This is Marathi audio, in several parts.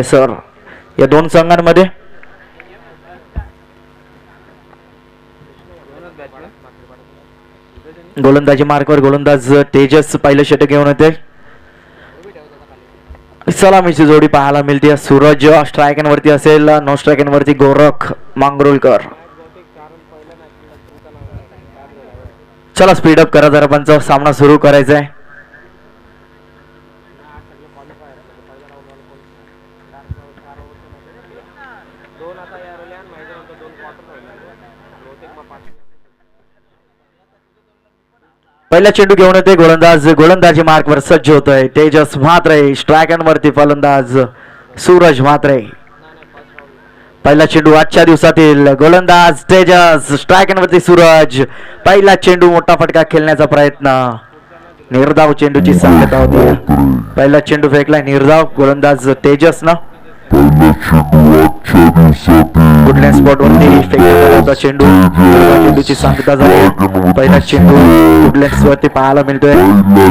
सर या दोन संघांमध्ये गोलंदाजी मार्कवर गोलंदाज तेजस पहिलं षटक घेऊन येते. सलामीची जोडी पाहायला मिळते. सूरज स्ट्रायकनवरती असेल, नो स्ट्रायकनवरती गोरख मांगरुळकर. चला स्पीडअप करा जरा, पंच सामना सुरू करायचा आहे. पहिला चेंडू घेऊन येते गोलंदाज गोलंदाजी मार्कवर सज्ज होतोय. तेजस म्हात्रे स्ट्रायकनवरती फलंदाज सूरज म्हात्रे. पहिला चेंडू आजच्या दिवसातील गोलंदाज तेजस स्ट्रायकनवरती सूरज. पहिला चेंडू मोठा फटका खेळण्याचा प्रयत्न. निर्धाव चेंडूची सांगता होती. पहिला चेंडू फेकलाय निर्धाव गोलंदाज तेजस ना. कुठल्या स्पॉट वरती फेकण्यात होता चेंडू. चेंडूची सांगता झाली. पहिला चेंडू कुठल्याच वरती पाहायला मिळतोय.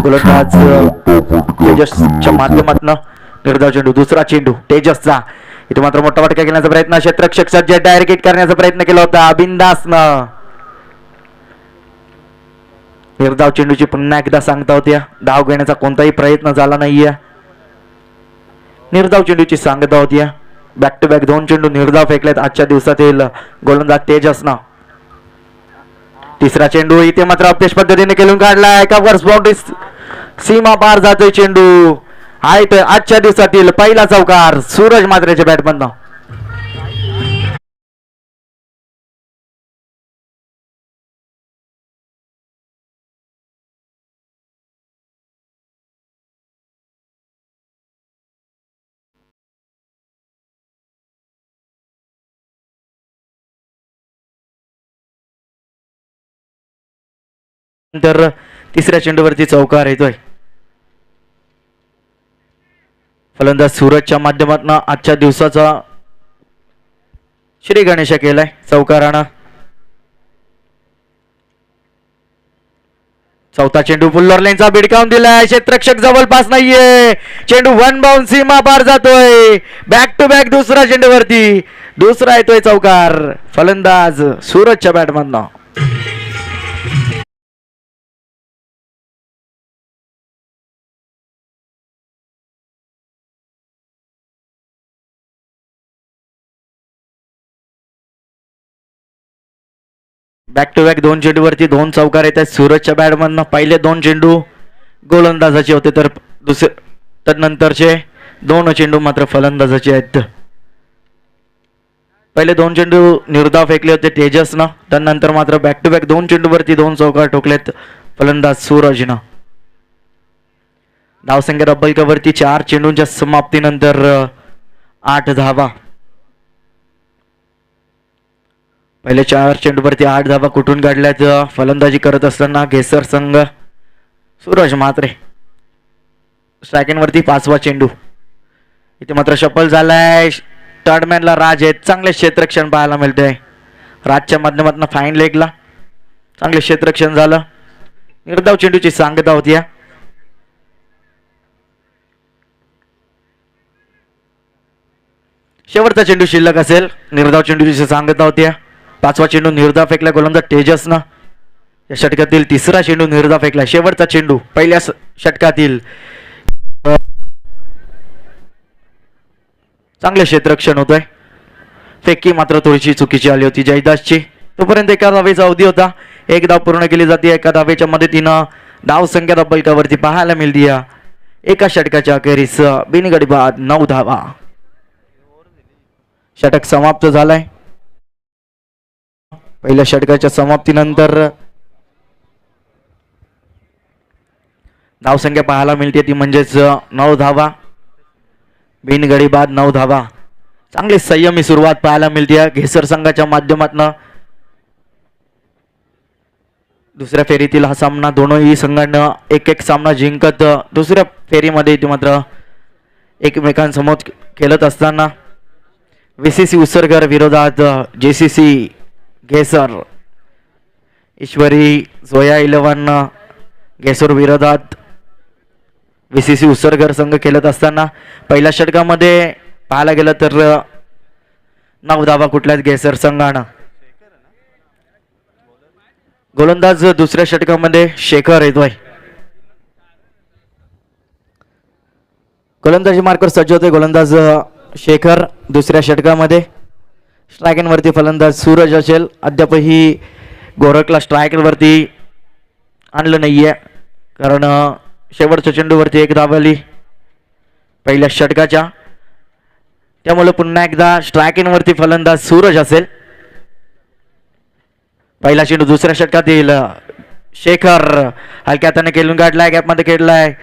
गोलंदाज तेजसच्या माध्यमातून निर्धाव चेंडू. दुसरा चेंडू तेजसचा. इथे मात्र मोठा फटका घेण्याचा प्रयत्न. क्षेत्ररक्षक सज्ज डायरेक्ट हिट करण्याचा प्रयत्न केला होता बिंदासनं. निर्धाव चेंडूची पुन्हा एकदा सांगता होत्या. धाव घेण्याचा कोणताही प्रयत्न झाला नाहीये. निर्धाव चेंडूची सांगता होती. बॅक टू बॅक दोन चेंडू निर्धाव फेकलेत आजच्या दिवसातील गोलंदाज तेजसनं. तिसरा चेंडू इथे मात्र अपयश पद्धतीने खेळून काढलाय. कव्हर्स बाउंड्री सीमा पार जातोय चेंडू. आहे आजच्या दिवसातील पहिला चौकार सूरज म्हात्रेच्या बॅटमधनं. नंतर तिसऱ्या चेंडूवरती चौकार येतोय. फलंदाज सूरजच्या माध्यमातून आजच्या दिवसाचा श्री गणेश केलाय चौकारानं. चौथा चेंडू फुल्लर लाईनचा भिडकावून दिलाय. क्षेत्ररक्षक जवळपास नाहीये. चेंडू वन बाउंड सीमा पार जातोय. बॅक टू बॅक दुसरा चेंडूवरती दुसरा येतोय चौकार फलंदाज सूरजच्या बॅटमधनं. बॅक टू बॅक दोन चेंडूवरती दोन चौकार येत आहेत सूरजच्या बॅटमधनं. पहिले दोन चेंडू गोलंदाजाचे होते तर नंतरचे दोन चेंडू मात्र फलंदाजाचे आहेत. पहिले दोन चेंडू निर्धाव फेकले होते तेजसनं. त्यानंतर मात्र बॅक टू बॅक दोन चेंडूवरती दोन चौकार ठोकलेत फलंदाज सूरजनं. धावसंख्या डब्बलकावरती 4 चेंडूंच्या समाप्तीनंतर 8 धावा. पहिले 4 चेंडूवरती 8 धावा कुठून काढल्यात फलंदाजी करत असताना घेसर संघ. सूरज म्हात्रे स्ट्रायकिंगवरती 5वा चेंडू. इथे मात्र शफल झालाय. टर्डमॅनला राज आहेत. चांगले क्षेत्ररक्षण पाहायला मिळतंय. राजच्या माध्यमातून फाईन लेगला चांगले क्षेत्ररक्षण झालं. निर्धाव चेंडूची सांगता होती. शेवटचा चेंडू शिल्लक असेल. निर्धाव चेंडूची सांगता होती. 5वा चेंडू निर्धाव फेकला गोलंदाज तेजसनं. या षटकातील तिसरा चेंडू निर्धाव फेकला. शेवटचा चेंडू पहिल्या षटकातील. चांगले क्षेत्ररक्षण होतंय. फेकी मात्र थोडीशी चुकीची आली होती जयदासची. तोपर्यंत एका धावेचा अवधी होता. एक धाव पूर्ण केली जाते. एका धावेच्या मदतीनं धाव संख्या डब्बलकावरती पाहायला मिळते. एका षटकाच्या अखेरीस बिनगडी बाद 9 धावा. षटक समाप्त झालाय. पहिल्या षटकाच्या समाप्तीनंतर धावसंख्या पाहायला मिळते ती म्हणजेच 9 धावा. बिनगडी बाद 9 धावा. चांगली संयमी सुरुवात पाहायला मिळते घेसर संघाच्या माध्यमातून. दुसऱ्या फेरीतील हा सामना दोनही संघांना एक सामना जिंकत दुसऱ्या फेरीमध्ये ती मात्र एकमेकांसमोर खेळत असताना VCC उसरगर विरोधात JCC घेसर. ईश्वरी जोया 11 घेसर विरोधात VCC उसरगर संघ खेळत असताना पहिल्या षटकामध्ये पाहायला गेलं तर 9 धावा कुठल्याच गेसर संघानं. गोलंदाज दुसऱ्या षटकामध्ये शेखर येतोय. गोलंदाजी मार्कवर सज्ज होते गोलंदाज शेखर दुसऱ्या षटकामध्ये. स्ट्रायकिंग फलंदाज सूरज असेल. अद्यापही गोरखला स्ट्रायकिंग आणलं नाहीये, कारण शेवटच्या चेंडूवरती 1 धाव आली पहिल्या षटकाच्या. त्यामुळे पुन्हा एकदा स्ट्रायकिंग फलंदाज सूरज असेल. पहिला चेंडू दुसऱ्या षटकातील शेखर हलक्या हाताने खेळून काढलाय, गॅपमध्ये खेळलाय.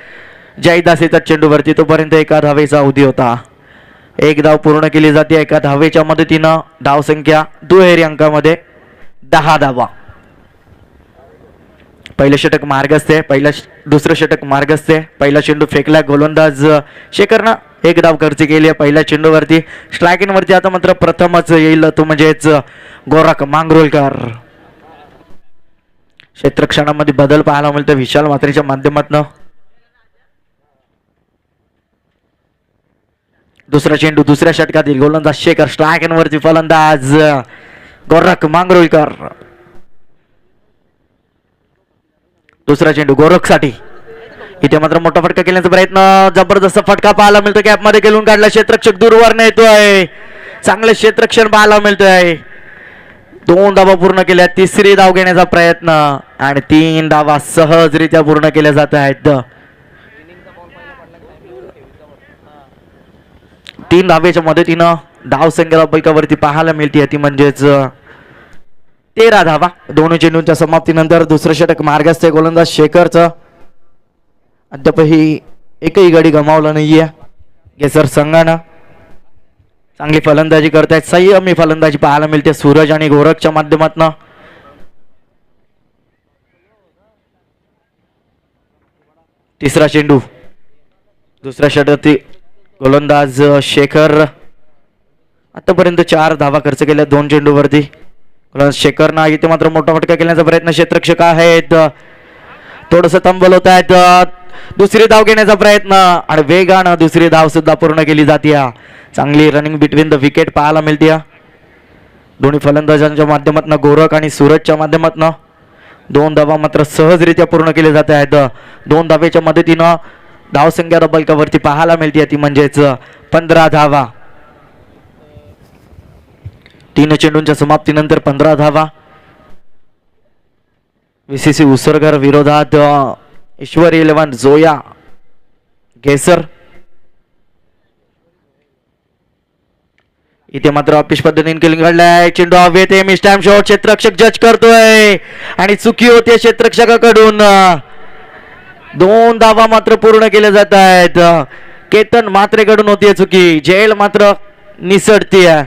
जयदासीचा चेंडूवरती, तोपर्यंत 1 धावेचा अवधी होता. 1 धाव पूर्ण केली जाते 1 धावेच्या मदतीनं. धाव संख्या दुहेरी अंकामध्ये 10 धावा. पहिलं षटक मार्गस्थे, दुसरं षटक मार्गस्थे. पहिला चेंडू फेकला गोलंदाज शेखरनं, 1 धाव खर्च केली आहे पहिल्या चेंडूवरती. स्ट्रायकिंग आता मात्र प्रथमच येईल तो म्हणजेच गोरख मांगरोळकर. क्षेत्रक्षणामध्ये बदल पाहायला मिळतो विशाल म्हात्रेच्या माध्यमातून. दुसरा चेंडू दुसऱ्या षटकातील गोलंदाज शेखर, स्ट्रायकिंग फलंदाज गोरख मांगरोळकर. दुसरा चेंडू गोरखसाठी. इथे मात्र मोठा फटका केल्याचा प्रयत्न, जबरदस्त फटका पाहायला मिळतो. गॅपमध्ये खेळून काढला, क्षेत्ररक्षक दूरवर येतोय. चांगले क्षेत्ररक्षण पाहायला मिळतोय. 2 धावा पूर्ण केल्या. तिसरी धाव घेण्याचा प्रयत्न आणि 3 धावा सहजरित्या पूर्ण केल्या जात आहेत. 3 धावेच्या मदतीनं धाव संख्या बैकावरती पाहायला मिळते ती म्हणजेच 13 धावा. दोन्ही चेंडूंच्या समाप्तीनंतर दुसरं षटक मार्गस्थ आहे गोलंदाज शेखरचं. अद्यापही एकही गडी गमावला नाहीये गेसर संघानं. चांगली फलंदाजी करतायत, संयमी फलंदाजी पाहायला मिळते सूरज आणि गोरखच्या माध्यमातून. तिसरा चेंडू दुसऱ्या षटकातील गोलंदाज शेखर. आतापर्यंत 4 धावा खर्च केल्या 2 चेंडूवरती. शेखरनं इथे मात्र मोठा फटका केल्याचा प्रयत्न. क्षेत्ररक्षक आहेत, थोडस थांबवत आहेत. दुसरी धाव घेण्याचा प्रयत्न आणि वेगानं दुसरी धाव सुद्धा पूर्ण केली जाते. चांगली रनिंग बिटवीन द विकेट पाहायला मिळते दोन्ही फलंदाजांच्या माध्यमातून, गोरख आणि सूरजच्या माध्यमातून. 2 धावा मात्र सहजरित्या पूर्ण केले जात आहेत. 2 धावेच्या मदतीनं धाव संख्या बलकावरती पाहायला मिळते ती म्हणजेच 15 धावा. 3 चेंडूंच्या समाप्तीनंतर 15 धावा. VCC उसरगर विरोधात ईश्वरी 11 जोया गेसर. इथे मात्र ऑफिस पद्धतीने केली घडलाय. चेंडू हवेत, मिस टाइम शॉट. क्षेत्ररक्षक जज करतोय आणि चुकी होते क्षेत्ररक्षकाकडून. 2 धावा मात्र पूर्ण केल्या जात आहेत. केतन म्हात्रेकडून होतीये चुकी. जेल मात्र निसटतीये.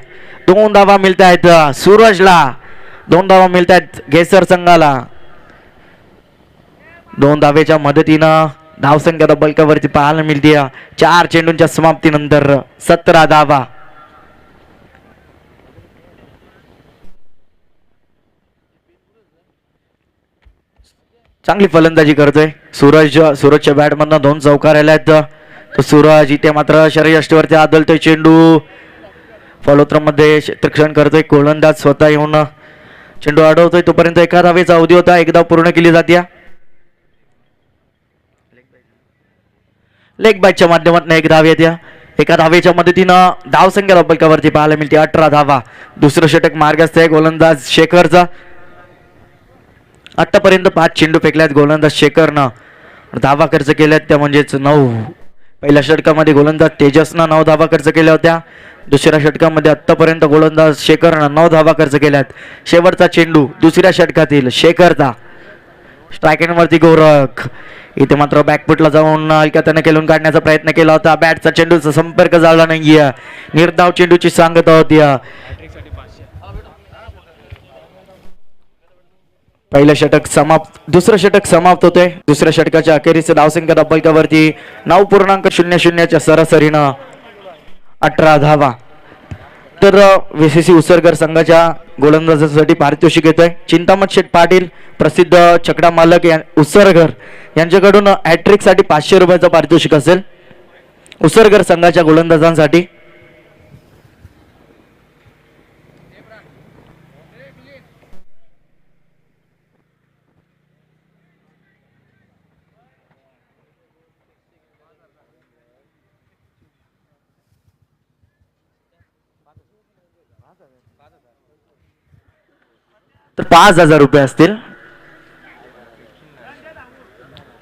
2 धावा मिळत आहेत सूरजला, 2 धावा मिळत आहेत गेसर संघाला. 2 धावेच्या मदतीनं धाव संख्या बलकावरती पाहायला मिळते 4 चेंडूंच्या समाप्तीनंतर 17 धावा. चांगली फलंदाजी करतोय सूरज. सूरजच्या बॅटमधनं 2 चौकार आल्या आहेत. तो सूरज इथे मात्र शरीरयष्टीवरती आदलतोय. चेंडू फलोत्रमध्ये क्षेत्ररक्षण करतोय. गोलंदाज स्वतः येऊन चेंडू अडवतोय. तोपर्यंत 1 धावेचा अवधी होता. 1 धाव पूर्ण केली जाते. लेग बॅटच्या माध्यमातून 1 धाव येते. 1 धावेच्या मदतीनं धाव संख्या बलकावरती पाहायला मिळते 18 धावा. दुसरं षटक मार्गस्थ आहे गोलंदाज शेखरचा. आतापर्यंत 5 चेंडू फेकल्यात गोलंदाज शेखरनं. धावा खर्च केल्यात त्या म्हणजेच 9. पहिल्या षटकामध्ये गोलंदाज तेजसनं 9 धावा खर्च केल्या होत्या. दुसऱ्या षटकामध्ये आतापर्यंत गोलंदाज शेखरनं 9 धावा खर्च केल्यात. शेवटचा चेंडू दुसऱ्या षटकातील शेखरचा. स्ट्रायकिंग गोरख इथे मात्र बॅकफुटला जाऊन हलक्या त्याने खेळून काढण्याचा प्रयत्न केला होता. बॅटचा चेंडूचा संपर्क झाला नाहीये. निर्धाव चेंडूची सांगता होती. पहिलं षटक समाप्त. दुसरं षटक समाप्त होते. दुसऱ्या षटकाच्या अखेरीस धावसंख्या डब्बलकावरती 9.00च्या सरासरीनं 18 धावा. तर VCC उसरगर संघाच्या गोलंदाजासाठी पारितोषिक येतोय चिंतामण शेठ पाटील, प्रसिद्ध छकडा मालक उसरगर यांच्याकडून हॅट्रिक साठी 500 रुपयाचं पारितोषिक असेल उसरगर संघाच्या गोलंदाजांसाठी. तर 5,000 रुपये असतील.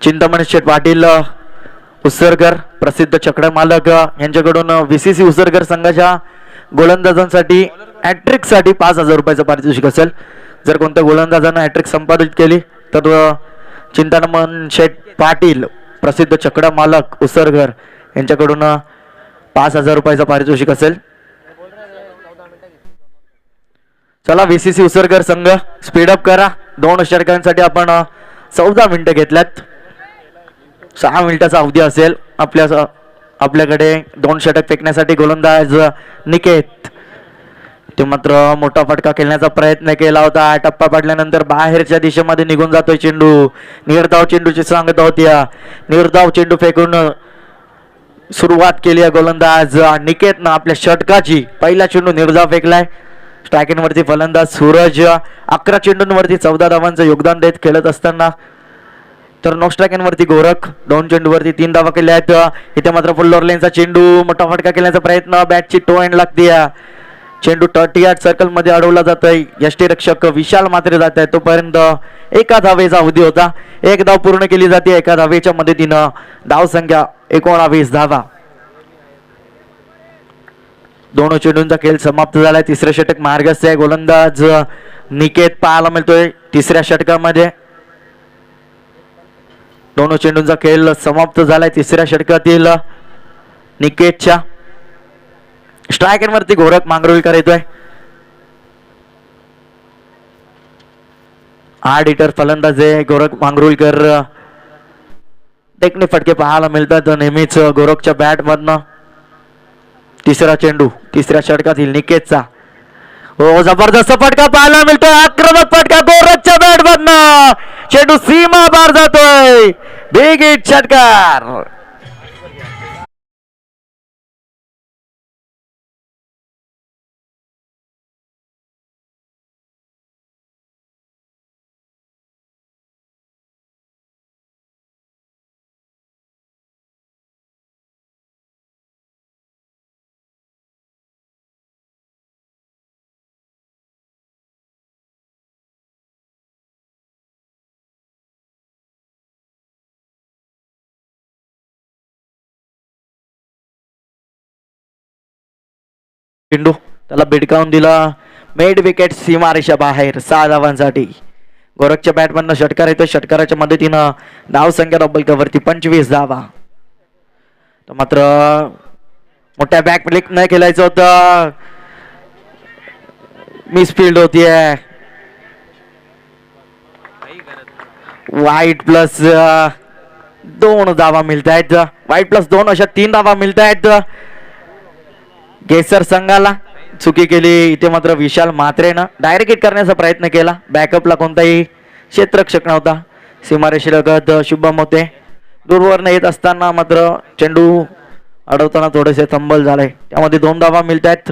चिंतामणी शेठ पाटील उसरकर प्रसिद्ध चक्र मालक यांच्याकडून VCC उसरकर संघाच्या गोलंदाजांसाठी हॅट्रिक साठी 5,000 रुपयाचं पारितोषिक असेल. जर कोणत्या गोलंदाजानं हॅट्रिक संपादित केली तर चिंतामण शेठ पाटील प्रसिद्ध चक्र मालक उसरकर यांच्याकडून 5,000 रुपयाचं पारितोषिक असेल. चला VCC उसरकर संघ स्पीडअप करा. 2 षटकांसाठी आपण 14 मिनिटं घेतल्यात. 6 मिनिटाचा अवधी असेल आपल्याकडे. 2 षटक फेकण्यासाठी गोलंदाज निकेत ते मात्र मोठा फटका खेळण्याचा प्रयत्न केला होता. टप्पा पडल्यानंतर बाहेरच्या दिशेमध्ये निघून जातोय चेंडू. निर्धाव चेंडूची सांगता होती. निर्धाव चेंडू फेकून सुरुवात केली आहे गोलंदाज निकेतनं आपल्या षटकाची. पहिला चेंडू निर्धाव फेकलाय. स्ट्रायकिंग फलंदाज सूरज 11 चेंडूंवरती 14 धावांचं योगदान देत खेळत असताना. तर नो स्ट्रायकिंग गोरख 2 चेंडूवरती 3 धावा केल्या आहेत. इथे मात्र फुल लेनचा चेंडू मोठा फटका केल्याचा प्रयत्न. बॅटची टो एंड लागते. चेंडू 30 सर्कल मध्ये अडवला जातोय. यष्टीरक्षक विशाल मात्रे जात आहे. तोपर्यंत एका धावेचा अवधी होता. 1 धाव पूर्ण केली जाते. एका धावेच्या मदतीनं धाव संख्या 19 धावा. 2 चेंडूंचा खेळ समाप्त झालाय. तिसरे षटक मार्गस्थ आहे. गोलंदाज निकेत पाहायला मिळतोय तिसऱ्या षटकामध्ये. 2 चेंडूंचा खेळ समाप्त झालाय तिसऱ्या षटकातील निकेतच्या. स्ट्रायकरवरती गोरख मांगरुळकर येतोय. हिटर फलंदाज आहे गोरख मांगरुळकर. टेकने फटके पाहायला मिळतात नेहमीच गोरखच्या बॅट मधनं. तिसरा चेंडू तिसऱ्या षटकातील निकेतचा. हो जबरदस्त फटका पाहायला मिळतोय. आक्रमक फटका गोरखच्या बॅट मधनं. चेंडू सीमा पार जातोय. बिग हिट षटकार. चेंडू त्याला भिडकावून दिला. मेड विकेट सीमारेषा बाहेर 6 धावांसाठी. गोरखच्या बॅटमधनं षटकार येतो. षटकाराच्या मदतीनं धाव संख्या डबल कवरती 25 धावा. मात्र मोठ्या बॅक फ्लिक नाही खेळायचं होतं. मिसफिल्ड होतीये. वाईट प्लस 2 धावा मिळत आहेत. वाईट प्लस 2 अशा 3 धावा मिळत आहेत केसर संघाला. चुकी केली इथे मात्र विशाल मात्रेनं. डायरेक्ट हिट करण्याचा प्रयत्न केला. बॅकअपला कोणताही क्षेत्ररक्षक नव्हता. सीमारेषेलगत शुभम होते. दूरवरनं येत असताना मात्र चेंडू अडवताना थोडेसे तंबल झाले. त्यामध्ये 2 धावा मिळत आहेत.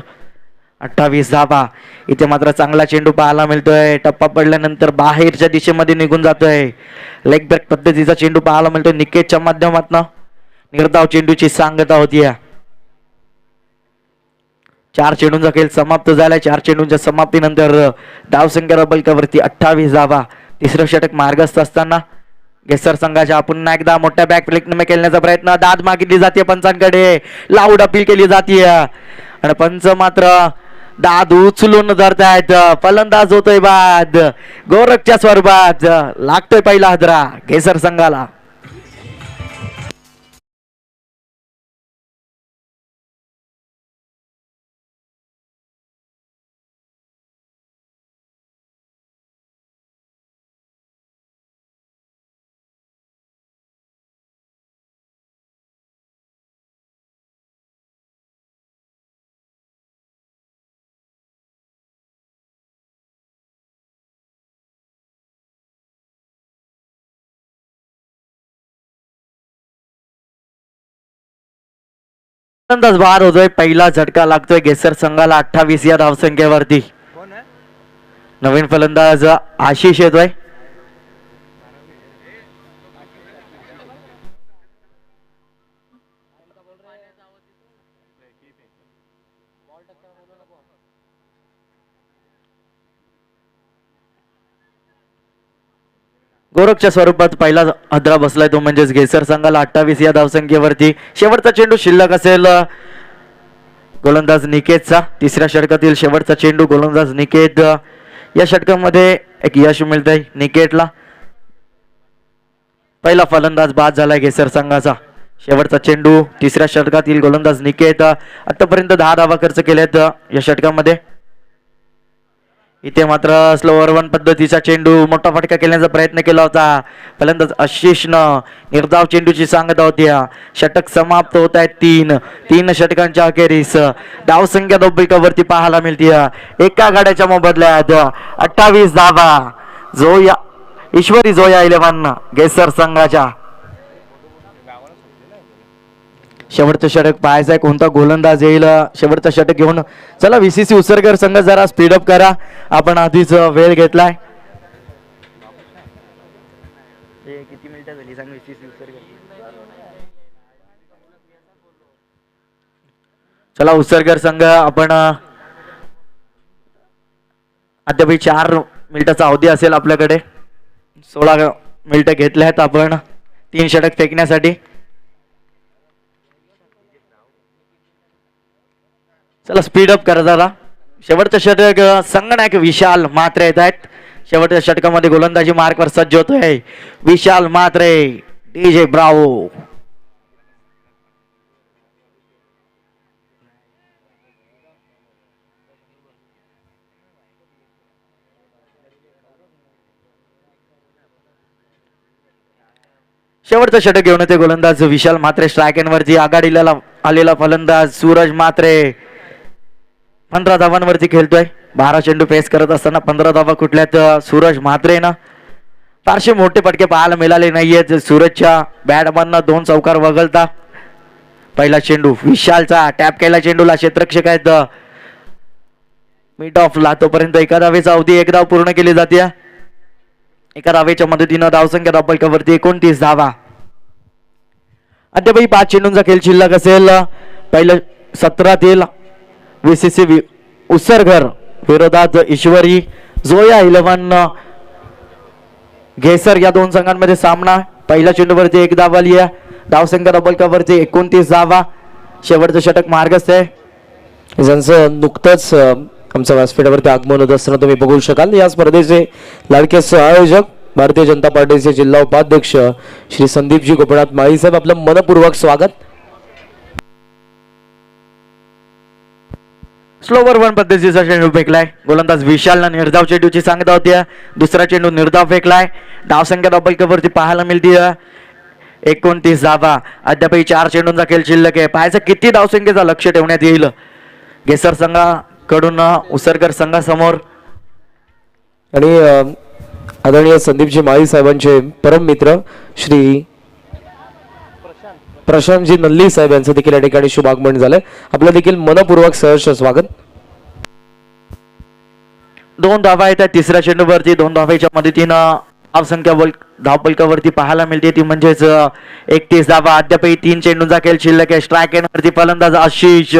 28 धावा. इथे मात्र चांगला चेंडू पाहायला मिळतोय. टप्पा पडल्यानंतर बाहेरच्या दिशेमध्ये निघून जातोय. लेग ब्रेक पद्धतीचा चेंडू पाहायला मिळतोय निकेतच्या माध्यमातून. निर्धाव चेंडूची सांगता होती. 4 चेंडूंचा खेळ समाप्त झालाय. 4 चेंडूंच्या समाप्तीनंतर धावसंख्या डबल कवरती 28 धावा. तिसरं षटक मार्गस्थ असताना केसर संघाच्या पुन्हा एकदा मोठ्या बॅक फ्लिकने खेळण्याचा प्रयत्न. दाद मागितली जाते पंचांकडे. लाऊड अपील केली जाते आणि पंच मात्र दाद उचलून धरतायत. फलंदाज होतोय बाद. गोरखच्या स्वरूपात लागतोय पहिला हादरा केसर संघाला. फलंदाज बाद होतोय. पहिला झटका लागतोय केसर संघाला 28 या धावसंख्येवरती. नवीन फलंदाज आशिष येतोय. गोरखच्या स्वरूपात पहिला हदरा बसलाय तो म्हणजेच घेसर संघाला 28 या धावसंख्येवरती. शेवटचा चेंडू शिल्लक असेल गोलंदाज निकेतचा. तिसऱ्या षटकातील शेवटचा चेंडू गोलंदाज निकेत. या षटकामध्ये एक यश मिळतंय निकेतला. पहिला फलंदाज बाद झालाय घेसर संघाचा. शेवटचा चेंडू तिसऱ्या षटकातील गोलंदाज निकेत. आतापर्यंत 10 धावा खर्च केल्यात या षटकामध्ये. इथे मात्र स्लोअर वन पद्धतीचा चेंडू मोठा फटका केल्याचा प्रयत्न केला होता. फलंदाज आशिषनं निर्धाव चेंडूची सांगत होती. षटक समाप्त होत आहेत. तीन षटकांच्या अखेरीस धावसंख्या दोब्बिकावरती पाहायला मिळते. एका गाड्याच्या मोबदल्यात 28 धावा जोया ईश्वरी जोया 11 घेसर संघाच्या. शेवटचं षटक पाहायचं आहे कोणता गोलंदाज येईल शेवटचं षटक घेऊन. चला VCC उसरकर संघ जरा स्पीडअप करा. आपण आधीच वेळ घेतलाय. किती मिनिटं झाली सांग VCC उसरकर. चला उसरकर संघ आपण अद्याप 4 मिनिटाचा अवधी असेल आपल्याकडे. 16 मिनिटं घेतले आहेत आपण 3 षटक फेकण्यासाठी. चला स्पीडअप करा जरा. शेवटचं षटक संगणक विशाल मात्रे येत आहेत. शेवटच्या षटकामध्ये गोलंदाजी मार्कवर सज्ज होतोय विशाल मात्रे. DJ Bravo. शेवटचं षटक घेऊन येते गोलंदाज विशाल मात्रे. स्ट्राईक एंड वरती आघाडीला आलेला फलंदाज सूरज मात्रे 15 धावांवरती खेळतोय. 12 चेंडू फेस करत असताना 15 धावा कुठल्यात सूरज म्हात्रे ना. फारसे मोठे फटके पाहायला मिळाले नाहीयेत सूरजच्या बॅटमधनं. 2 चौकार वगळता पहिला चेंडू विशालचा टॅप केला चेंडूला. क्षेत्ररक्षक आहेत मिड ऑफला. तोपर्यंत एका धावेचा अवधी 1 धाव पूर्ण केली जाते. एका धावेच्या मदतीनं धावसंख्या धावपलकावरती 29 धावा. अद्यापही 5 चेंडूंचा खेळ शिल्लक असेल. पहिल्या सत्रातील VCC उसरघर विरोधात ईश्वरी जोया 11 घेसर या 2 संघांमध्ये सामना. पहिल्या चेंडूवरती 1 धाव आली आहे. धावसंख्या धावपलकावरती 29 धावा. शेवटचं षटक मार्गस्थ आहे ज्यांचं नुकतंच आमच्या व्यासपीठावरती आगमन होत असताना तुम्ही बघू शकाल. या स्पर्धेचे लाडके आयोजक भारतीय जनता पार्टीचे जिल्हा उपाध्यक्ष श्री संदीपजी गोपीनाथ माळी साहेब, आपलं मनपूर्वक स्वागत. स्लोवर वन पद्धतीचा चेंडू फेकलाय. गोलंदाज विशालनं निर्धाव चेंडूची सांगता होती. दुसरा चेंडू निर्धाव फेकलाय. धावसंख्या धावपलकावरती पाहायला मिळते 29 धावा. अद्यापही 4 चेंडूंचा खेळ शिल्लक आहे. पाहायचं किती धावसंख्येचा लक्ष ठेवण्यात येईल घेसर संघाकडून उसरकर संघासमोर. आणि आदरणीय संदीपजी माळी साहेबांचे परम मित्र श्री प्रशांतजी नल्ली साहेब यांचं देखील या ठिकाणी शुभ आगमन झालंय. आपलं देखील मनपूर्वक सहर्ष स्वागत. 2 धावा येतात तिसऱ्या चेंडूवरती. 2 धावेच्या मदतीनं धावसंख्या धावपलकावरती पाहायला मिळते ती म्हणजेच 31 धावा. अद्यापही 3 चेंडूंचा खेळ शिल्लक आहे. स्ट्राईक एंडवरती फलंदाज आशिष.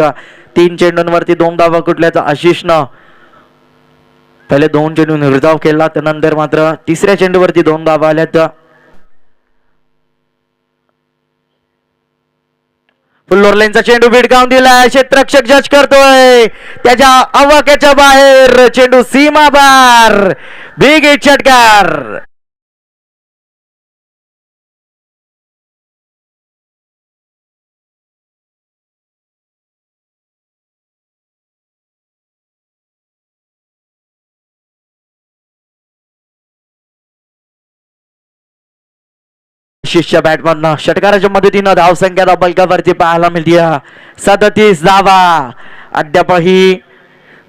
3 चेंडूंवरती 2 धावा कुठल्याचा आशिषनं पहिले 2 चेंडू निर्धाव केला. त्यानंतर मात्र तिसऱ्या चेंडूवरती 2 धावा आल्यात. फुल्लोर लाईनचा चेंडू भिडकावून दिलाय. क्षेत्ररक्षक जज करतोय त्याच्या आवाक्याच्या बाहेर. चेंडू सीमा बार. बिग हिट षटकार. शिष्य बॅटमधनं षटकाराच्या मदतीनं धावसंख्या धावपलकावरती पाहायला मिळते 37 धावा. अद्यापही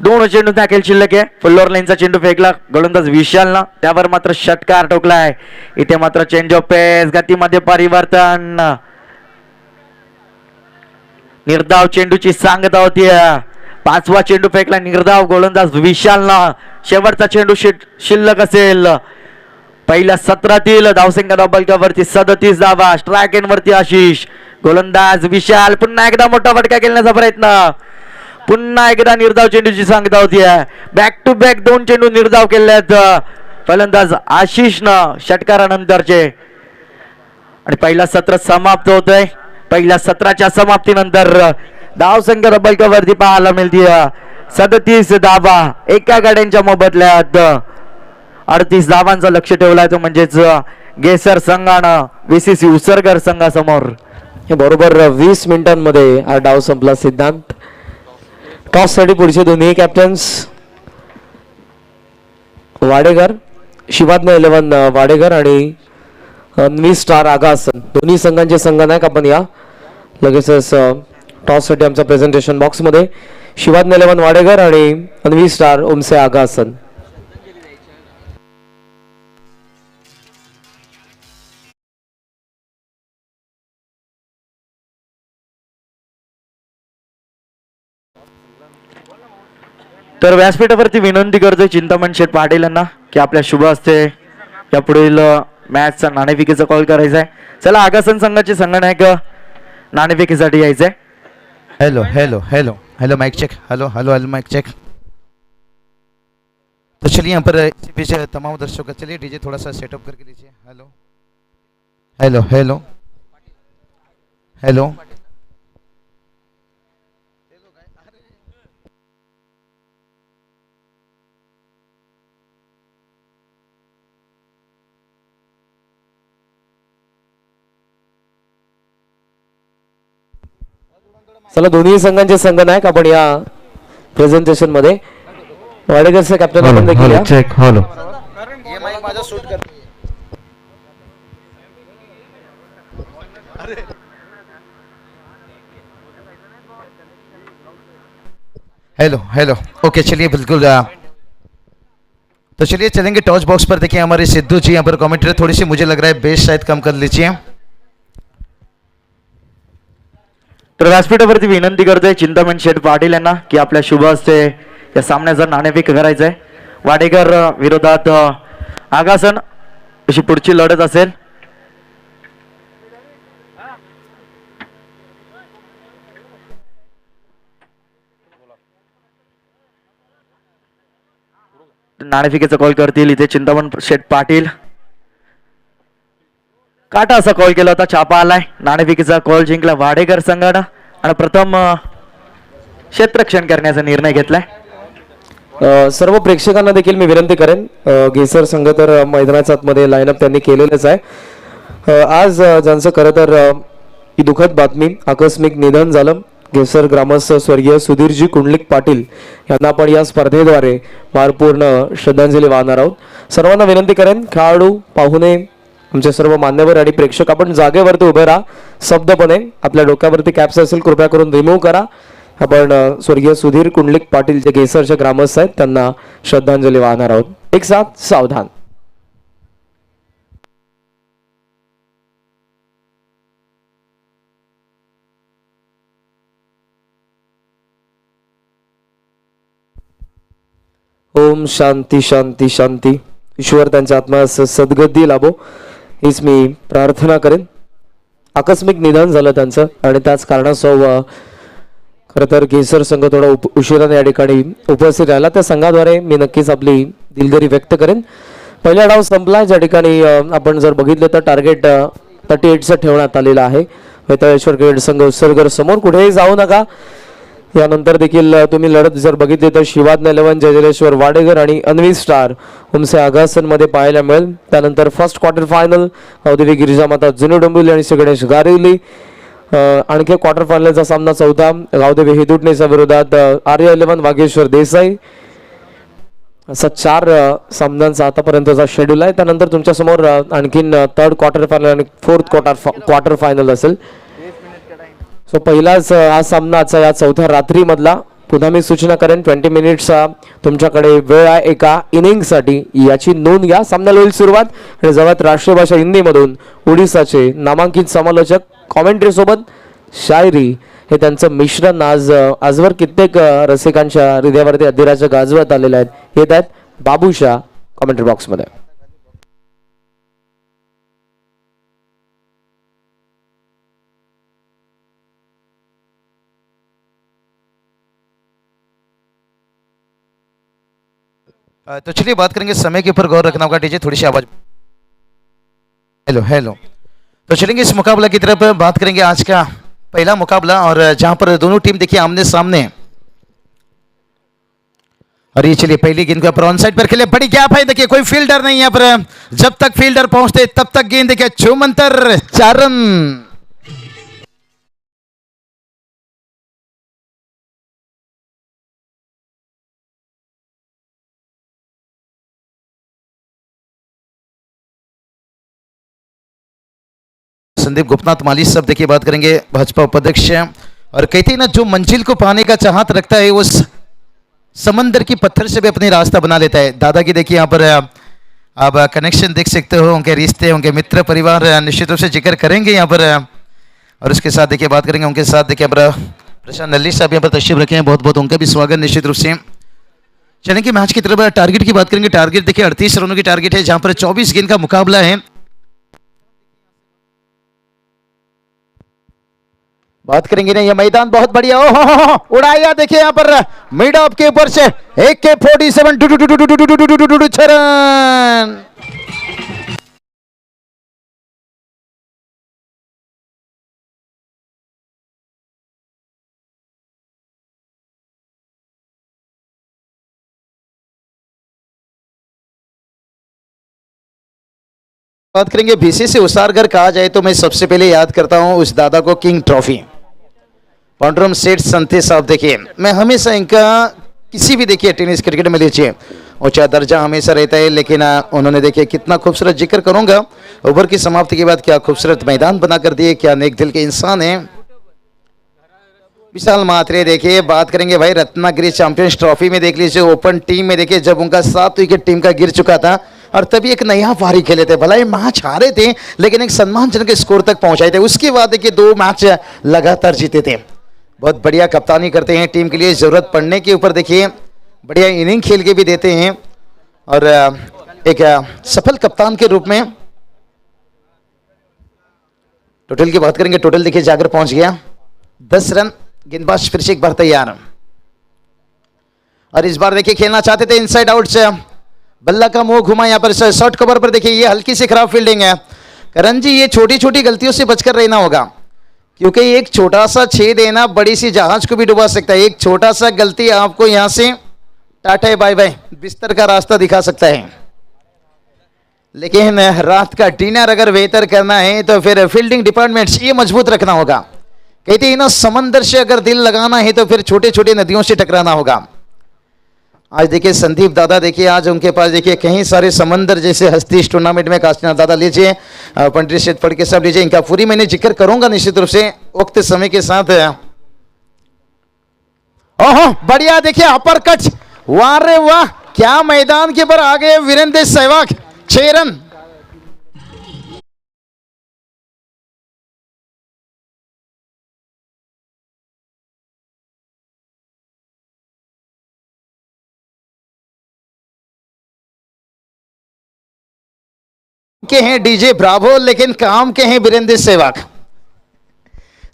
2 चेंडू खेळ शिल्लक आहे. फुल्लोर लाईनचा चेंडू फेकला गोलंदाज विशालनं. त्यावर मात्र षटकार ठोकलाय. इथे मात्र चेंज ऑफ पेस गतीमध्ये परिवर्तन. निर्धाव चेंडूची सांगता होती. 5वा चेंडू फेकला निर्धाव गोलंदाज विशालनं. शेवटचा चेंडू शिल्लक असेल. पहिल्या सत्रातील धावसंख्या धावपलकावरती 37 धावा. स्ट्राईक एंड वरती आशिष. गोलंदाज विशाल पुन्हा एकदा मोठा फटका खेळण्याचा प्रयत्न. पुन्हा एकदा निर्धाव चेंडूची सांगता होती. बॅक टू बॅक 2 चेंडू निर्धाव केल्यात फलंदाज आशिषनं षटकारानंतरचे आणि पहिला सत्र समाप्त होतोय. पहिल्या सत्राच्या समाप्तीनंतर धावसंख्या डबल वरती पाहायला मिळते 37 धावा एका गाड्यांच्या मोबदल्यात 38 धावांचं लक्ष ठेवलाय तो म्हणजेच गेसर संघानं VCC उसरगर संघासमोर. हे बरोबर 20 मिनिटांमध्ये हा डाव संपला. सिद्धांत टॉस साठी पुढचे दोन्ही कॅप्टन्स वाडेकर, शिवाज्ञ 11 वाडेकर आणि अन्वी स्टार आगासन दोन्ही संघांचे संघनायक आपण या लगेचच टॉस साठी आमच्या प्रेझेंटेशन बॉक्स मध्ये शिवाज्ञ 11 वाडेकर आणि अन्वी स्टार ओमसे आगासन. तर व्यासपीठावरती विनंती करतोय चिंतामण शेठ पाटील यांना की आपल्या शुभ हस्ते या पुढील मॅचचा नाणेफेकीचा कॉल करायचा आहे. चला आगासन संघाचे संघनायक नाणेफेकीसाठी यायचंय. Hello hello hello hello mike check. Hello hello hello mike check. तो चलिए यहाँ पर इसी बीच तमाम दर्शकों का चलिए डीजे थोड़ा सा सेटअप करके लीजिए. हेलो हेलो हेलो हेलो चला दोन्ही संघांचे संघनायक आपण या प्रेझेंटेशन मध्ये वाडेकरचे कॅप्टन आपण देखील या. Check hello. Hello hello okay चलिए बिल्कुल तो चलिए चलेंगे टॉस बॉक्स पर. देखिए हमारे सिद्धू जी यहाँ पर कमेंट्री थोड़ी सी मुझे लग रहा है बेस शायद कम कर लीजिए. तर व्यासपीठावरती विनंती करतोय चिंतामण शेठ पाटील यांना की आपल्या शुभ हस्ते या सामन्याचा नाणेफेक करायचंय. वाडेकर विरोधात आगासन अशी पुढची लढत असेल. नाणेफेकीचा कॉल करतील इथे चिंतामण शेठ पाटील. काटा असा कॉल केला होता, छापा आलाय. नाणेफेकीचा कॉल जिंकला वाडेकर संघानं आणि प्रथम क्षेत्ररक्षण करण्याचा निर्णय घेतलाय. सर्व प्रेक्षकांना देखील मी विनंती करेन, गेसर संघ तर मैदानाच्या आतमध्ये लाईनअप त्यांनी केलेलंच आहे. आज ज्यांचं खरं तर ही दुःखद बातमी, आकस्मिक निधन झालं. गेसर ग्रामस्थ स्वर्गीय सुधीरजी कुंडलिक पाटील यांना आपण या स्पर्धेद्वारे भारपूर्ण श्रद्धांजली वाहणार आहोत. सर्वांना विनंती करेन, खेळाडू, पाहुणे, आमचे सर्व मान्यवर आणि प्रेक्षक आपण जागेवरती उभे राहा. शब्दपणे आपल्या डोक्यावरती कॅप्स असेल कृपया करून रिमूव्ह करा. आपण स्वर्गीय सुधीर कुंडलिक पाटील जे गेसरचे ग्रामस्थ आहेत त्यांना श्रद्धांजली वाहणार आहोत. एक साथ सावधान. ओम शांती शांती शांती. ईश्वर त्यांच्या आत्म्यास सद्गती लाभो हीच मी प्रार्थना करेन. आकस्मिक निधन झालं त्यांचं आणि त्याच कारणास्तव खरं तर गेसर संघ थोडा उशिराने या ठिकाणी उपस्थित राहिला. त्या संघाद्वारे मी नक्कीच आपली दिलगिरी व्यक्त करेन. पहिला डाव संपला, ज्या ठिकाणी आपण जर बघितलं तर टार्गेट 38चं ठेवण्यात आलेलं आहे. वेताळेश्वर क्रिकेट संघ उसरगर समोर. कुठेही जाऊ नका. यानंतर देखील तुम्ही लढत जर बघितली तर शिवाज्ञ 11 जयजलेश्वर वाडेकर आणि अन्वी स्टार ओमसे आगासन मध्ये पाहायला मिळेल. त्यानंतर फर्स्ट क्वार्टर फायनल गावदेवी गिरिजामाता जुनी डोंबिवली आणि श्री गणेश गारिवली. आणखी क्वार्टर फायनलचा सामना चौथा गावदेवी हेदुटणेच्या विरोधात आर्य 11 वागेश्वर देसाई. असा 4 सामन्यांचा आतापर्यंतचा शेड्यूल आहे. त्यानंतर तुमच्या समोर आणखीन थर्ड क्वार्टर फायनल आणि फोर्थ क्वार्टर फायनल असेल. सो पहिलाच हा सामना आजचा या चौथ्या रात्री मधला. पुन्हा मी सूचना करेन 20 मिनिट्सचा तुमच्याकडे वेळ आहे एका इनिंगसाठी, याची नोंद घ्या. सामन्याला होईल सुरुवात आणि जवळ राष्ट्रीय भाषा हिंदीमधून ओडिसाचे नामांकित समालोचक कॉमेंट्री सोबत शायरी हे त्यांचं मिश्रण आजवर कित्येक रसिकांच्या हृदयावरती अधिराज्य गाजवत आलेले आहेत. येत आहेत बाबूशा कॉमेंट्री बॉक्समध्ये. तो चलिए बात करेंगे समय के ऊपर गौर रखना होगा। डीजे थोड़ी सी आवाज। Hello hello. तो चलेंगे इस मुकाबला की तरफ। बात करेंगे आज का पहला मुकाबला, और जहां पर दोनों टीम देखिए आमने सामने। और ये चलिए पहली गेंद के ऊपर ऑन साइड पर खेले, बड़ी गैप है। देखिए कोई फील्डर नहीं यहाँ पर, जब तक फील्डर पहुंचते तब तक गेंद देखिए चुमंतर 4 रन। संदीप गुप्तनाथ माली सब देखिए बात करेंगे भाजपा उपाध्यक्ष। और कहते हैं ना, जो मंजिल को पाने का चाहत रखता है वो समंदर की पत्थर से भी अपनी रास्ता बना लेता है। दादा की देखिए यहाँ पर आप कनेक्शन देख सकते हो, उनके रिश्ते, उनके मित्र परिवार निश्चित रूप से जिक्र करेंगे यहाँ पर। और उसके साथ देखिए बात करेंगे उनके साथ देखिए प्रशांत नल्ली साहब यहाँ पर तशरीफ रखे हैं, बहुत बहुत उनका भी स्वागत निश्चित रूप से। चलेंगे मैच की तरफ। टारगेट की बात करेंगे। टारगेट देखिए 38 रनों की टारगेट है, जहां पर 24 गेंद का मुकाबला है। बात करेंगे ना, ये मैदान बहुत बढ़िया। ओहो उड़ाया देखिए यहाँ पर मिड ऑफ के ऊपर से एक के 47 6 रन। बात करेंगे बीसी से उसारगर कहा जाए तो मैं सबसे पहले याद करता हूं उस दादा को, किंग ट्रॉफी, पांडुरंग सेठ संते साहब। देखिए मैं हमेशा इनका किसी भी देखिए टेनिस क्रिकेट में लीजिए ऊंचा दर्जा हमेशा रहता है, लेकिन उन्होंने देखिए कितना खूबसूरत जिक्र करूंगा ओवर की समाप्ति के बाद, क्या खूबसूरत मैदान बना कर दिए, क्या नेक दिल के इंसान है विशाल मात्रे। देखिए बात करेंगे भाई रत्नागिरी चैंपियंस ट्रॉफी में देख लीजिए, ओपन टीम में देखिए जब उनका 7 विकेट टीम का गिर चुका था और तभी एक नया पारी खेले थे। भला ये मैच हारे थे लेकिन एक सम्मानजनक स्कोर तक पहुंचाए थे। उसके बाद देखिए 2 मैच लगातार जीते थे। बहुत बढ़िया कप्तानी करते हैं, टीम के लिए जरूरत पड़ने के ऊपर देखिए बढ़िया इनिंग खेल के भी देते हैं, और एक सफल कप्तान के रूप में। टोटल की बात करेंगे, टोटल देखिए जाकर पहुंच गया 10 रन। गेंदबाज फिर से एक बार तैयार, और इस बार देखिए खेलना चाहते थे इनसाइड आउट से, बल्ला का मुंह घुमा यहाँ पर शॉर्ट कवर पर। देखिए ये हल्की सी खराब फील्डिंग है। करण जी, ये छोटी छोटी गलतियों से बचकर रहना होगा, क्योंकि एक छोटा सा छेद है ना, बड़ी सी जहाज को भी डुबा सकता है। एक छोटा सा गलती आपको यहां से टाटा बाय बाय बिस्तर का रास्ता दिखा सकता है। लेकिन रात का डिनर अगर बेहतर करना है तो फिर फील्डिंग डिपार्टमेंट ये मजबूत रखना होगा। कहते हैं ना, समंदर से अगर दिल लगाना है तो फिर छोटे छोटे नदियों से टकराना होगा। आज देखिए संदीप दादा, देखिए आज उनके पास देखिए कई सारे समंदर जैसे हस्ती इस टूर्नामेंट में। काशना दादा लीजिए, पंडित शेठ पढ़ के सब लीजिए, इनका पूरी मैंने जिक्र करूंगा निश्चित रूप से वक्त समय के साथ। ओहो बढ़िया देखिए अपर कट, वाह रे वाह, क्या मैदान के पर आ गए वीरेंद्र सहवाग, 6 रन। के हैं डीजे ब्रावो, लेकिन काम के हैं वीरेंद्र सहवाग।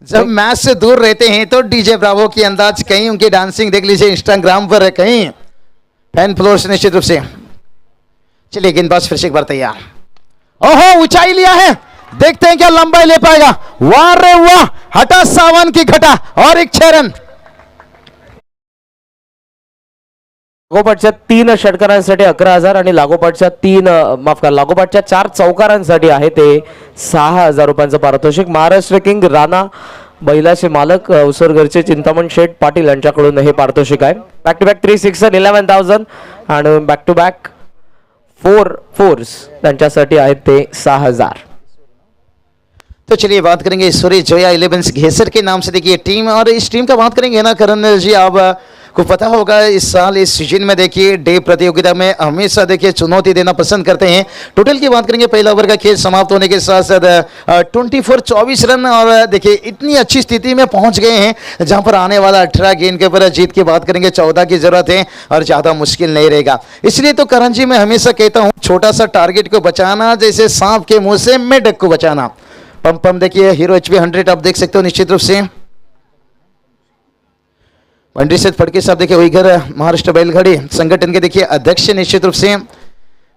जब मैच से दूर रहते हैं तो डीजे ब्रावो की अंदाज, कहीं उनकी डांसिंग देख लीजिए इंस्टाग्राम पर, कहीं फैन फ्लोर निश्चित रूप से। चलिए गेंदबाज फिर से एक बार तैयार। ओहो ऊंचाई लिया है, देखते हैं क्या लंबाई ले पाएगा। वाह रे वाह, हटा सावन की घटा, और एक 6 रन। लागोपाठच्या 3 षटकारांसाठी 11,000 आणि लागोपाठच्या 4 चौकारांसाठी आहे ते 6,000 रुपयांचं पारितोषिक। महाराष्ट्र किंग राणा बैलाचे मालक उसरगरचे चिंतामण शेठ पाटील यांच्याकडून हे पारितोषिक आहे। बॅक टू बॅक 3 6 11,000 आणि बॅक टू बॅक 4 4s त्यांच्यासाठी आहेत ते 6,000। तो चलिए बात करेंगे सूर्य जोया 11 घेसर के नाम से देखिए टीम, और इस टीम का बात करेंगे ना करण जी, आप को पता होगा इस साल इस सीजन में देखिए डे प्रतियोगिता में हमेशा देखिए चुनौती देना पसंद करते हैं। टोटल की बात करेंगे, पहला ओवर का खेल समाप्त होने के साथ साथ 24 रन, और देखिए इतनी अच्छी स्थिति में पहुंच गए हैं जहां पर आने वाला 18 गेंद के ऊपर जीत की बात करेंगे 14 की जरूरत है, और ज्यादा मुश्किल नहीं रहेगा। इसलिए तो करण जी मैं हमेशा कहता हूं, छोटा सा टारगेट को बचाना जैसे सांप के मुंह से मेढक को बचाना। पम देखिए हीरो HP 100 आप देख सकते हो निश्चित रूप से। पंडित सेठ फड़के साहब देखिए उइगर महाराष्ट्र बैलगाड़ी संगठन के देखिए अध्यक्ष निश्चित रूप से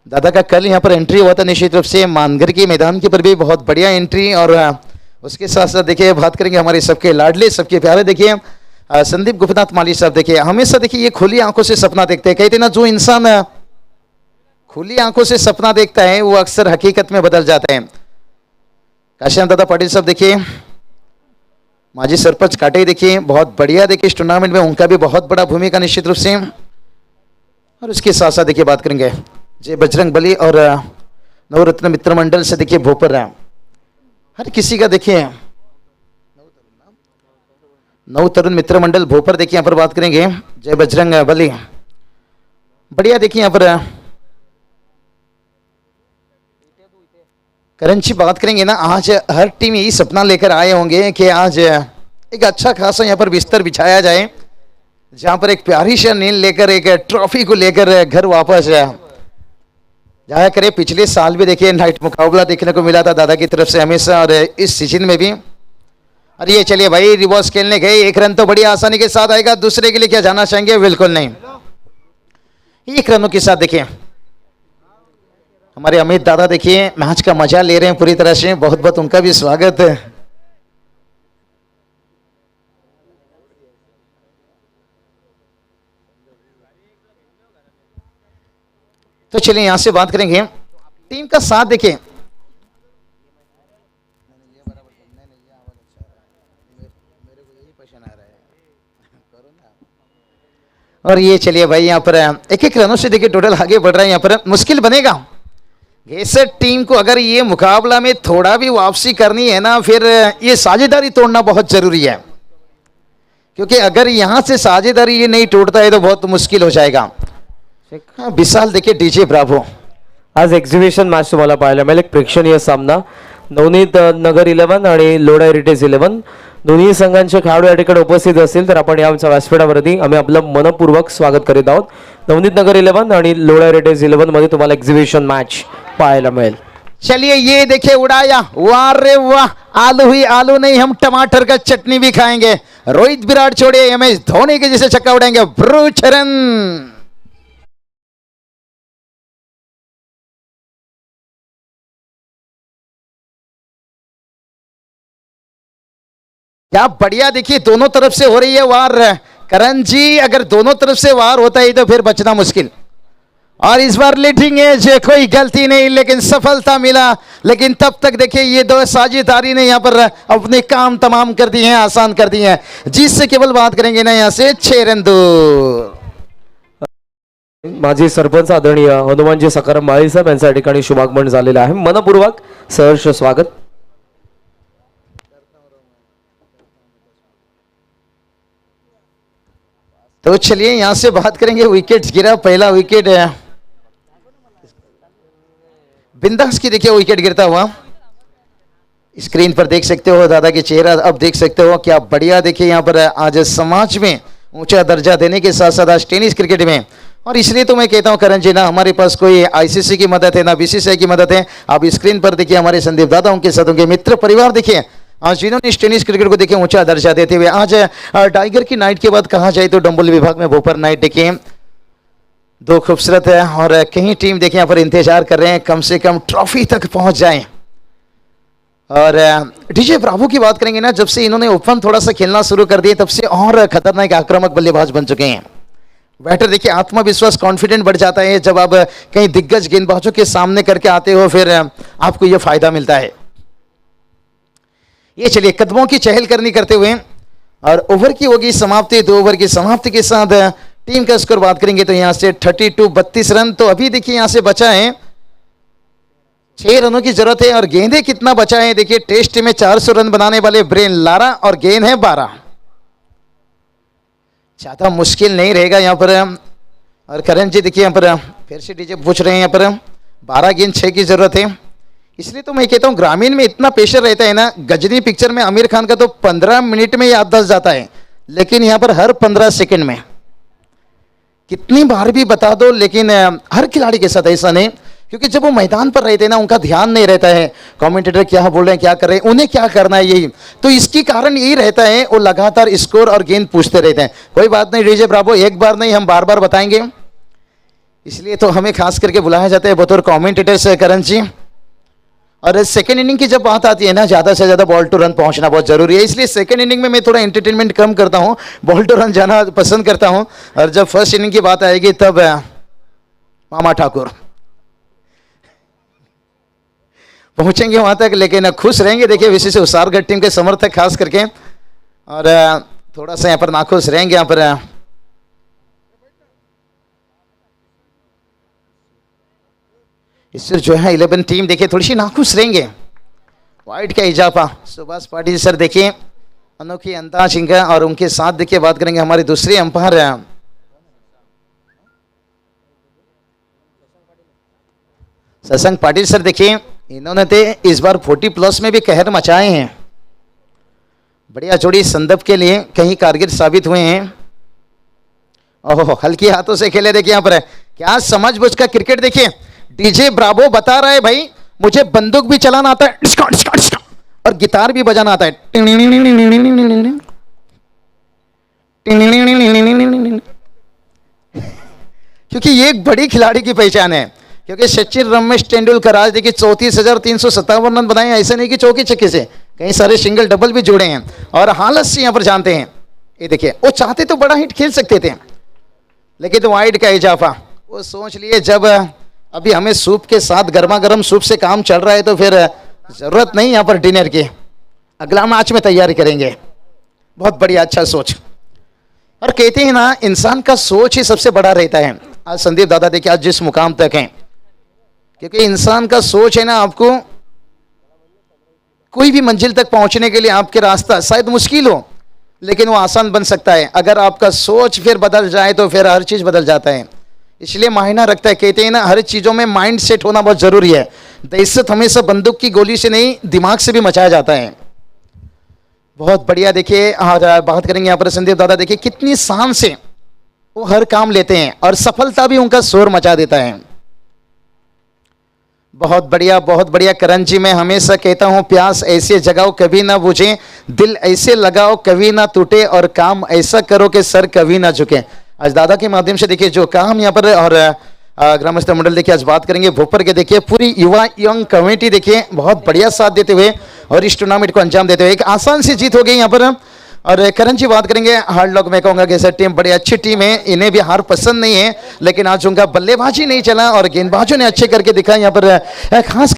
दादा का कल यहाँ पर एंट्री हुआ था निश्चित रूप से मानगर के मैदान के ऊपर भी बहुत बढ़िया एंट्री। और उसके साथ साथ देखिए बात करेंगे हमारे सबके लाडले सबके प्यारे देखिए संदीप गोपीनाथ माली साहब देखिए हमेशा देखिए ये खुली आंखों से सपना देखते हैं। कहते ना जो इंसान खुली आंखों से सपना देखता है वो अक्सर हकीकत में बदल जाता है। काश्याम दादा पाटिल साहब देखिए माजी सरपंच काटे देखिए बहुत बढ़िया देखिए इस टूर्नामेंट में उनका भी बहुत बड़ा भूमिका निश्चित रूप से। और उसके साथ साथ देखिए बात करेंगे जय बजरंग बली और नवरत्न मित्र मंडल से देखिए भोपर हर किसी का देखिए नव तरुण मित्र मंडल भोपर देखिए यहाँ पर बात करेंगे जय बजरंग बली बढ़िया देखिए यहाँ पर करण जी बात करेंगे ना आज हर टीम यही सपना लेकर आए होंगे कि आज एक अच्छा खासा यहाँ पर बिस्तर बिछाया जाए जहाँ पर एक प्यारी सा नींद लेकर एक ट्रॉफी को लेकर घर वापस जाया करे। पिछले साल भी देखिए नाइट मुकाबला देखने को मिला था दादा की तरफ से हमेशा और इस सीजन में भी। अरे ये चलिए भाई रिवर्स खेलने गए एक रन तो बड़ी आसानी के साथ आएगा दूसरे के लिए क्या जाना चाहेंगे बिल्कुल नहीं एक रनों के साथ देखिए हमारे अमित दादा देखिए मैच का मजा ले रहे हैं पूरी तरह से बहुत बहुत उनका भी स्वागत है। तो चलिए यहां से बात करेंगे टीम का साथ देखिए और ये चलिए भाई यहाँ पर एक एक रनों से देखिए टोटल आगे बढ़ रहा है। यहाँ पर मुश्किल बनेगा घेसर टीम को अगर ये मुकाबला में थोड़ा भी वापसी करनी है ना फिर ये साझेदारी तोड़ना बहुत जरूरी है क्योंकि अगर यहाँ से साझेदारी ये नहीं टूटता है तो बहुत मुश्किल हो जाएगा। विशाल देखिए डीजे ब्रावो आज एक्झिबिशन मॅच तुम्हाला पाहायला मिळेल एक प्रेक्षणीय सामना नवनीत नगर 11 आणि लोढा हेरिटेज 11 दोन्ही संघांचे खेळाडू या ठिकाणी उपस्थित असतील तर आपण या आमच्या व्यासपीठावरती आम्ही आपलं मनपूर्वक स्वागत करीत आहोत। नवनीत नगर 11 आणि लोढा हेरिटेज 11 मध्ये तुम्हाला एक्झिबिशन मॅच पाहायला मिळेल। चलिए ये देखिए उड़ाया वाह रे वाह आलू ही आलू नहीं हम टमाटर का चटनी भी खाएंगे। रोहित विराट छोड़िए MS धोनी के जैसे छक्का उड़ाएंगे ब्रूचरन क्या बढ़िया देखिए दोनों तरफ से हो रही है वार। करण जी अगर दोनों तरफ से वार होता है तो फिर बचना मुश्किल और इस बार लीडिंग एज कोई गलती नहीं लेकिन सफलता मिला। लेकिन तब तक देखिए ये दो साझेदारी ने यहाँ पर अपने काम तमाम कर दिए हैं आसान कर दिए हैं जिससे केवल बात करेंगे ना यहाँ से 6 रन दूर। माजी सरपंच आदरणीय हनुमानजी सकाराम माळी साहेब यांच्या ठिकाणी शुभागमन झालेलं आहे मनपूर्वक सहर्ष स्वागत। तो चलिए यहां से बात करेंगे विकेट गिरा पहला विकेट बिंदास की देखिए विकेट गिरता हुआ स्क्रीन पर देख सकते हो दादा के चेहरा अब देख सकते हो क्या बढ़िया देखिए यहाँ पर आज समाज में ऊंचा दर्जा देने के साथ साथ आज टेनिस क्रिकेट में और इसलिए तो मैं कहता हूं करण जी ना हमारे पास कोई ICC की मदद है ना BCCI की मदद है। आप स्क्रीन पर देखिए हमारे संदीप दादा उनके साथ उनके मित्र परिवार देखिए आज जिन्होंने इस टेनिस क्रिकेट को देखिए ऊंचा दर्जा देते हुए आज टाइगर की नाइट के बाद कहा जाए तो डंबल विभाग में भोपर नाइट देखिए दो खूबसूरत है और कहीं टीम देखिए यहाँ पर इंतजार कर रहे हैं कम से कम ट्रॉफी तक पहुंच जाएं। और डीजे ब्रावो की बात करेंगे ना जब से इन्होंने ओपन थोड़ा सा खेलना शुरू कर दिया तब से और खतरनाक आक्रामक बल्लेबाज बन चुके हैं। बैटर देखिए आत्मविश्वास कॉन्फिडेंट बढ़ जाता है जब आप कहीं दिग्गज गेंदबाजों के सामने करके आते हो फिर आपको यह फायदा मिलता है। ये चलिए कदमों की चहलकदमी करते हुए और ओवर की होगी समाप्ति 2 ओवर की समाप्ति के साथ टीम का स्कोर बात करेंगे तो यहां से 32 रन। तो अभी देखिए यहां से बचा है 6 रनों की जरूरत है और गेंदे कितना बचा है देखिए टेस्ट में 400 रन बनाने वाले ब्रेन लारा और गेंद है 12 ज्यादा मुश्किल नहीं रहेगा यहाँ पर। और करण जी देखिए यहाँ पर फिर से डीजे पूछ रहे हैं यहाँ पर 12 गेंद 6 की जरूरत है इसलिए तो मैं कहता हूं ग्रामीण में इतना प्रेशर रहता है ना। गजनी पिक्चर में आमिर खान का तो 15 मिनट में याद दस जाता है लेकिन यहां पर हर 15 सेकंड में कितनी बार भी बता दो लेकिन हर खिलाड़ी के साथ ऐसा नहीं क्योंकि जब वो मैदान पर रहते हैं ना उनका ध्यान नहीं रहता है कमेंटेटर क्या बोल रहे हैं क्या कर रहे हैं, उन्हें क्या करना है यही, तो इसकी कारण यही रहता है वो लगातार स्कोर और गेंद पूछते रहते हैं। कोई बात नहीं डीजे ब्रावो, एक बार नहीं हम बार बार बताएंगे, इसलिए तो हमें खास करके बुलाया जाता है बतौर कमेंटेटर से करण जी। और सेकेंड इनिंग की जब बात आती है ना, ज़्यादा से ज़्यादा बॉल टू रन पहुंचना बहुत जरूरी है, इसलिए सेकेंड इनिंग में मैं थोड़ा एंटरटेनमेंट कम करता हूं, बॉल टू रन जाना पसंद करता हूं। और जब फर्स्ट इनिंग की बात आएगी तब मामा ठाकुर पहुंचेंगे वहां तक, लेकिन खुश रहेंगे देखिए विशेष उसारगढ़ टीम के समर्थक खास करके, और थोड़ा सा यहाँ पर नाखुश रहेंगे यहाँ पर इससे जो है 11 टीम देखिए थोड़ी सी नाखुश रहेंगे। वाइड का इजाफा सुभाष पाटिल सर देखिए अनोखी अंदाज इनका, और उनके साथ देखिए बात करेंगे हमारे दूसरे अंपायर शशांक पाटिल सर देखिए, इन्होंने तो इस बार 40+ में भी कहर मचाए हैं, बढ़िया जोड़ी संदर्भ के लिए कहीं कारगर साबित हुए हैं। ओहो हल्की हाथों से खेले देखिए यहाँ पर, क्या समझ बुझ का क्रिकेट देखिए। डीजे ब्रावो बता रहा है भाई मुझे बंदूक भी चलाना आता है और गिटार भी बजाना आता है, क्योंकि ये एक बड़ी खिलाड़ी की पहचान है। क्योंकि सचिन रमेश तेंदुलकर आज देखिए 34,357 रन बनाए, ऐसे नहीं कि चौके छक्के से, कई सारे सिंगल डबल भी जोड़े हैं और हालत से यहाँ पर जानते हैं। ये देखिए वो चाहते तो बड़ा हिट खेल सकते थे, लेकिन तो वाइड का इजाफा वो सोच लिए जब अभी हमें सूप के साथ गर्मा गर्म सूप से काम चल रहा है तो फिर जरूरत नहीं यहाँ पर डिनर की, अगला मैच में तैयारी करेंगे। बहुत बढ़िया अच्छा सोच, और कहते हैं ना इंसान का सोच ही सबसे बड़ा रहता है। आज संदीप दादा देखिए आज जिस मुकाम तक हैं, क्योंकि इंसान का सोच है ना, आपको कोई भी मंजिल तक पहुंचने के लिए आपके रास्ता शायद मुश्किल हो लेकिन वो आसान बन सकता है। अगर आपका सोच फिर बदल जाए तो फिर हर चीज बदल जाता है, इसलिए मायना रखता है। कहते हैं ना हर चीजों में माइंड सेट होना बहुत जरूरी है। दहशत हमेशा बंदूक की गोली से नहीं दिमाग से भी मचाया जाता है। बहुत बढ़िया देखिए, और बात करेंगे यहाँ पर संदीप दादा देखिए कितनी शान से वो हर काम लेते हैं और सफलता भी उनका शोर मचा देता है। बहुत बढ़िया करण जी, मैं हमेशा कहता हूं प्यास ऐसे जगाओ कभी ना बुझे, दिल ऐसे लगाओ कभी ना टूटे, और काम ऐसा करो कि सर कभी ना झुके। आज दादा के माध्यम से देखिए जो काम यहाँ पर, और ग्रामस्थ मंडल देखिए आज बात करेंगे भोपर के, देखिए पूरी युवा यंग कमेटी देखिए बहुत बढ़िया साथ देते हुए और इस टूर्नामेंट को अंजाम देते हुए एक आसान सी जीत हो गई यहाँ पर। और करण जी बात करेंगे हार्ड लॉक, मैं कहूंगा कि सर टीम बड़ी अच्छी टीम है, इन्हें भी हार पसंद नहीं है, लेकिन आज उनका बल्लेबाजी नहीं चला और गेंदबाजों ने अच्छे करके दिखाया यहाँ पर। खास